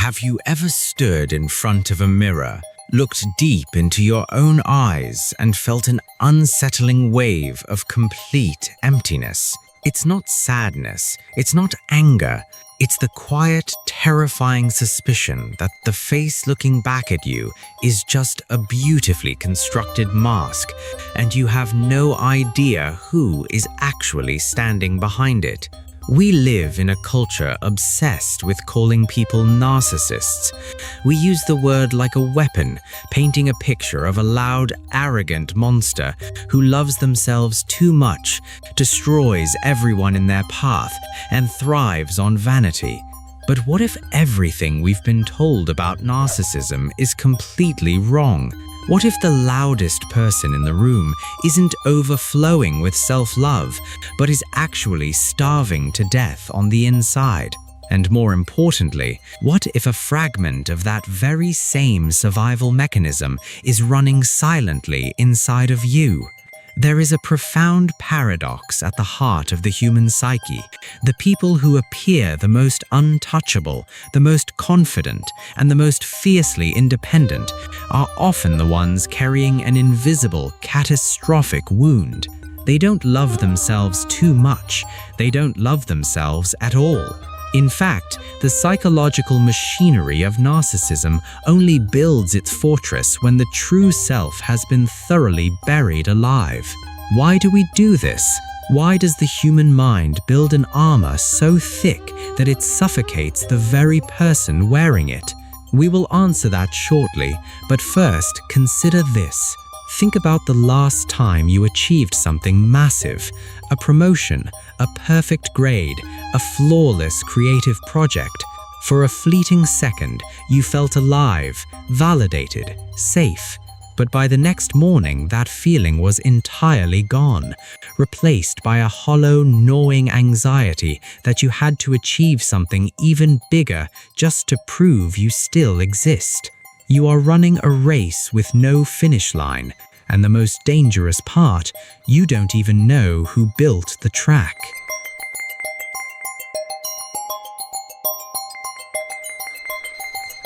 Have you ever stood in front of a mirror, looked deep into your own eyes, and felt an unsettling wave of complete emptiness? It's not sadness, it's not anger, it's the quiet, terrifying suspicion that the face looking back at you is just a beautifully constructed mask, and you have no idea who is actually standing behind it. We live in a culture obsessed with calling people narcissists. We use the word like a weapon, painting a picture of a loud, arrogant monster who loves themselves too much, destroys everyone in their path, and thrives on vanity. But what if everything we've been told about narcissism is completely wrong? What if the loudest person in the room isn't overflowing with self-love, but is actually starving to death on the inside? And more importantly, what if a fragment of that very same survival mechanism is running silently inside of you? There is a profound paradox at the heart of the human psyche. The people who appear the most untouchable, the most confident, and the most fiercely independent are often the ones carrying an invisible, catastrophic wound. They don't love themselves too much. They don't love themselves at all. In fact, the psychological machinery of narcissism only builds its fortress when the true self has been thoroughly buried alive. Why do we do this? Why does the human mind build an armor so thick that it suffocates the very person wearing it? We will answer that shortly, but first, consider this. Think about the last time you achieved something massive, a promotion, a perfect grade, a flawless creative project. For a fleeting second, you felt alive, validated, safe. But by the next morning, that feeling was entirely gone, replaced by a hollow, gnawing anxiety that you had to achieve something even bigger just to prove you still exist. You are running a race with no finish line, and the most dangerous part, you don't even know who built the track.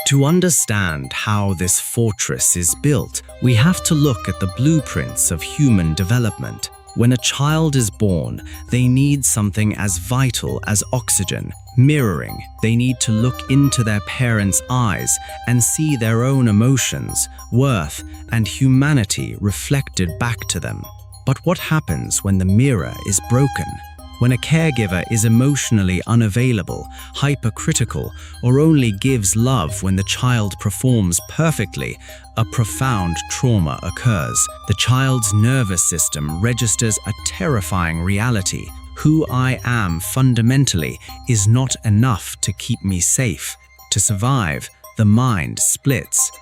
To understand how this fortress is built, we have to look at the blueprints of human development. When a child is born, they need something as vital as oxygen, mirroring. They need to look into their parents' eyes and see their own emotions, worth, and humanity reflected back to them. But what happens when the mirror is broken? When a caregiver is emotionally unavailable, hypercritical, or only gives love when the child performs perfectly, a profound trauma occurs. The child's nervous system registers a terrifying reality. Who I am fundamentally is not enough to keep me safe. To survive, the mind splits.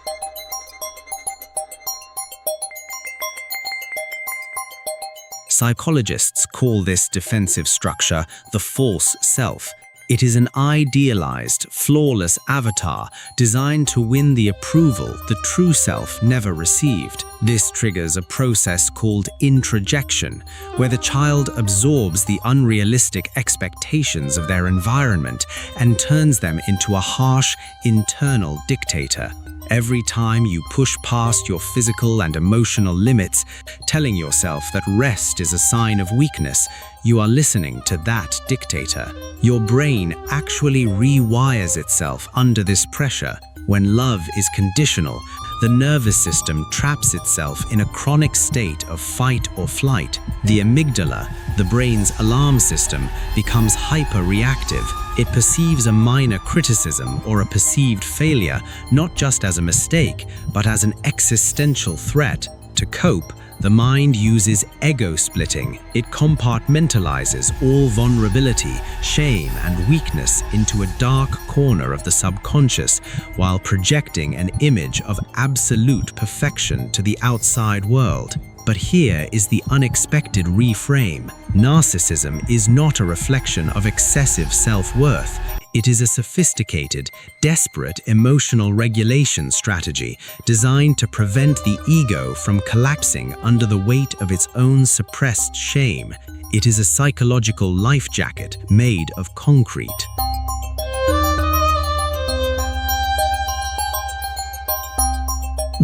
Psychologists call this defensive structure the false self. It is an idealized, flawless avatar designed to win the approval the true self never received. This triggers a process called introjection, where the child absorbs the unrealistic expectations of their environment and turns them into a harsh, internal dictator. Every time you push past your physical and emotional limits, telling yourself that rest is a sign of weakness, you are listening to that dictator. Your brain actually rewires itself under this pressure. When love is conditional, the nervous system traps itself in a chronic state of fight or flight. The amygdala, the brain's alarm system, becomes hyper-reactive. It perceives a minor criticism or a perceived failure not just as a mistake, but as an existential threat. To cope, the mind uses ego-splitting. It compartmentalizes all vulnerability, shame, and weakness into a dark corner of the subconscious while projecting an image of absolute perfection to the outside world. But here is the unexpected reframe. Narcissism is not a reflection of excessive self-worth. It is a sophisticated, desperate emotional regulation strategy designed to prevent the ego from collapsing under the weight of its own suppressed shame. It is a psychological life jacket made of concrete.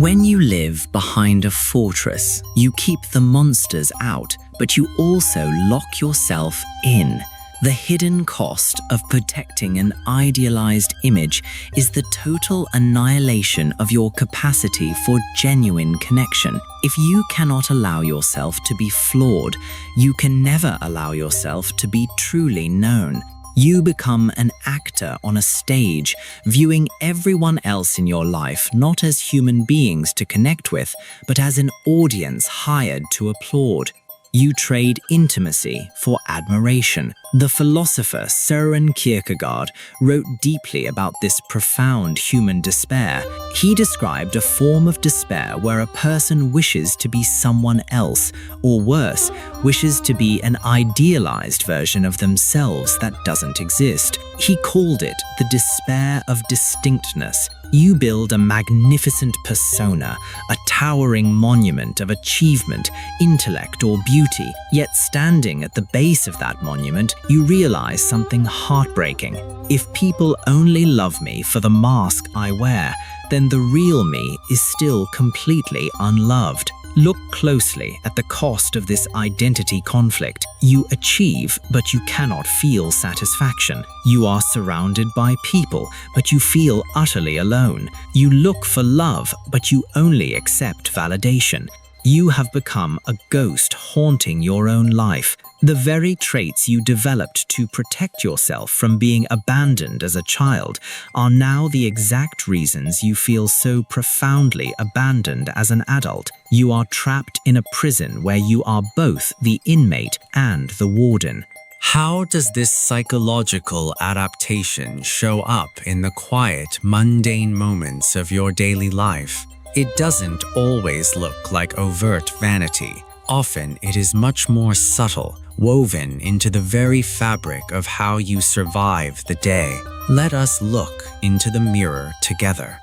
When you live behind a fortress, you keep the monsters out, but you also lock yourself in. The hidden cost of protecting an idealized image is the total annihilation of your capacity for genuine connection. If you cannot allow yourself to be flawed, you can never allow yourself to be truly known. You become an actor on a stage, viewing everyone else in your life not as human beings to connect with, but as an audience hired to applaud. You trade intimacy for admiration. The philosopher Søren Kierkegaard wrote deeply about this profound human despair. He described a form of despair where a person wishes to be someone else, or worse, wishes to be an idealized version of themselves that doesn't exist. He called it the despair of distinctness. You build a magnificent persona, a towering monument of achievement, intellect, or beauty, yet standing at the base of that monument, you realize something heartbreaking. If people only love me for the mask I wear, then the real me is still completely unloved. Look closely at the cost of this identity conflict. You achieve, but you cannot feel satisfaction. You are surrounded by people, but you feel utterly alone. You look for love, but you only accept validation. You have become a ghost haunting your own life. The very traits you developed to protect yourself from being abandoned as a child are now the exact reasons you feel so profoundly abandoned as an adult. You are trapped in a prison where you are both the inmate and the warden. How does this psychological adaptation show up in the quiet, mundane moments of your daily life? It doesn't always look like overt vanity. Often it is much more subtle, woven into the very fabric of how you survive the day. Let us look into the mirror together.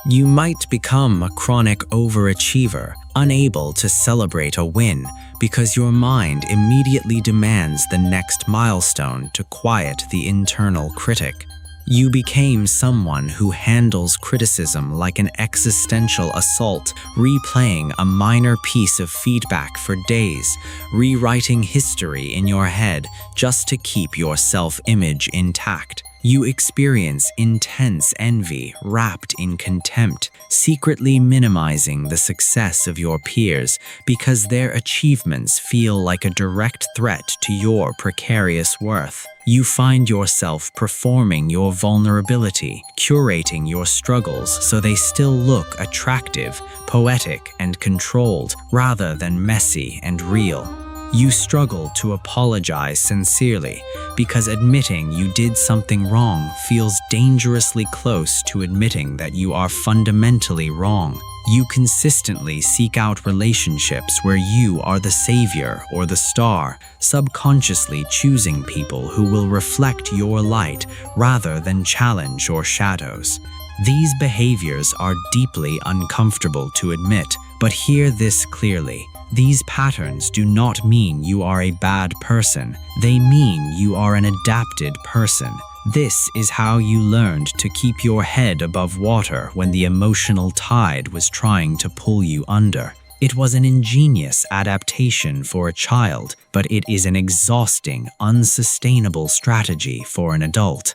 You might become a chronic overachiever, unable to celebrate a win because your mind immediately demands the next milestone to quiet the internal critic. You became someone who handles criticism like an existential assault, replaying a minor piece of feedback for days, rewriting history in your head just to keep your self-image intact. You experience intense envy wrapped in contempt, secretly minimizing the success of your peers because their achievements feel like a direct threat to your precarious worth. You find yourself performing your vulnerability, curating your struggles so they still look attractive, poetic, and controlled, rather than messy and real. You struggle to apologize sincerely because admitting you did something wrong feels dangerously close to admitting that you are fundamentally wrong. You consistently seek out relationships where you are the savior or the star, subconsciously choosing people who will reflect your light rather than challenge your shadows. These behaviors are deeply uncomfortable to admit, but hear this clearly. These patterns do not mean you are a bad person. They mean you are an adapted person. This is how you learned to keep your head above water when the emotional tide was trying to pull you under. It was an ingenious adaptation for a child, but it is an exhausting, unsustainable strategy for an adult.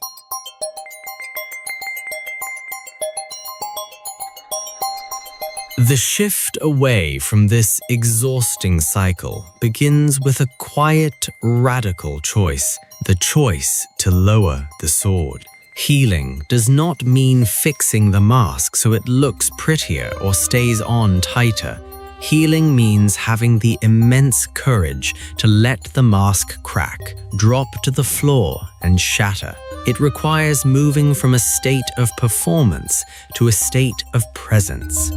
The shift away from this exhausting cycle begins with a quiet, radical choice, the choice to lower the sword. Healing does not mean fixing the mask so it looks prettier or stays on tighter. Healing means having the immense courage to let the mask crack, drop to the floor, and shatter. It requires moving from a state of performance to a state of presence.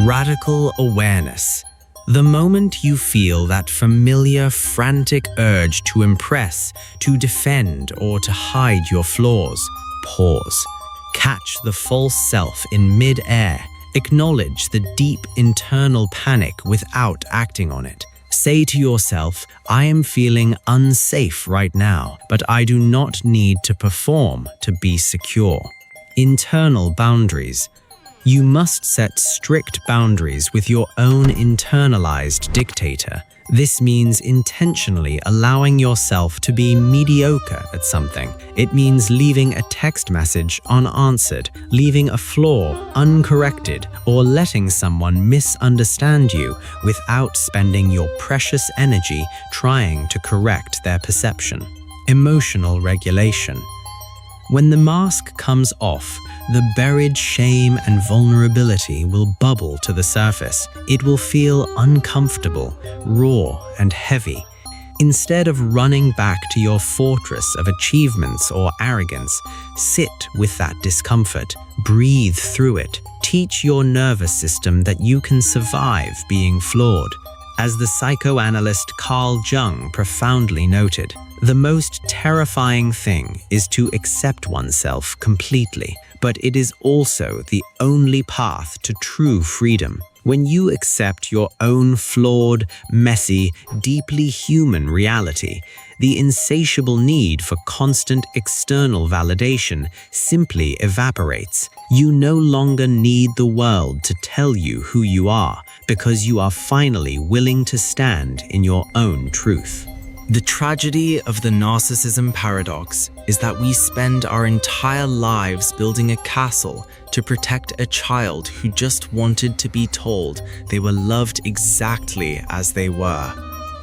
Radical awareness. The moment you feel that familiar, frantic urge to impress, to defend, or to hide your flaws, pause. Catch the false self in mid-air. Acknowledge the deep internal panic without acting on it. Say to yourself, I am feeling unsafe right now, but I do not need to perform to be secure. Internal boundaries. You must set strict boundaries with your own internalized dictator. This means intentionally allowing yourself to be mediocre at something. It means leaving a text message unanswered, leaving a flaw uncorrected, or letting someone misunderstand you without spending your precious energy trying to correct their perception. Emotional regulation. When the mask comes off, the buried shame and vulnerability will bubble to the surface. It will feel uncomfortable, raw, and heavy. Instead of running back to your fortress of achievements or arrogance, sit with that discomfort, breathe through it. Teach your nervous system that you can survive being flawed. As the psychoanalyst Carl Jung profoundly noted, the most terrifying thing is to accept oneself completely, but it is also the only path to true freedom. When you accept your own flawed, messy, deeply human reality, the insatiable need for constant external validation simply evaporates. You no longer need the world to tell you who you are, because you are finally willing to stand in your own truth. The tragedy of the narcissism paradox is that we spend our entire lives building a castle to protect a child who just wanted to be told they were loved exactly as they were.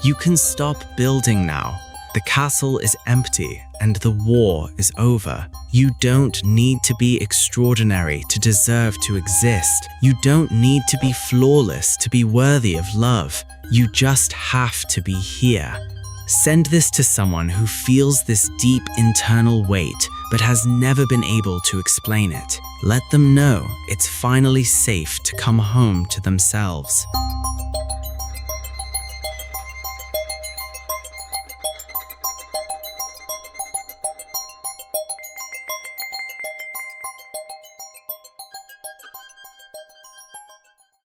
You can stop building now. The castle is empty and the war is over. You don't need to be extraordinary to deserve to exist. You don't need to be flawless to be worthy of love. You just have to be here. Send this to someone who feels this deep internal weight but has never been able to explain it. Let them know it's finally safe to come home to themselves.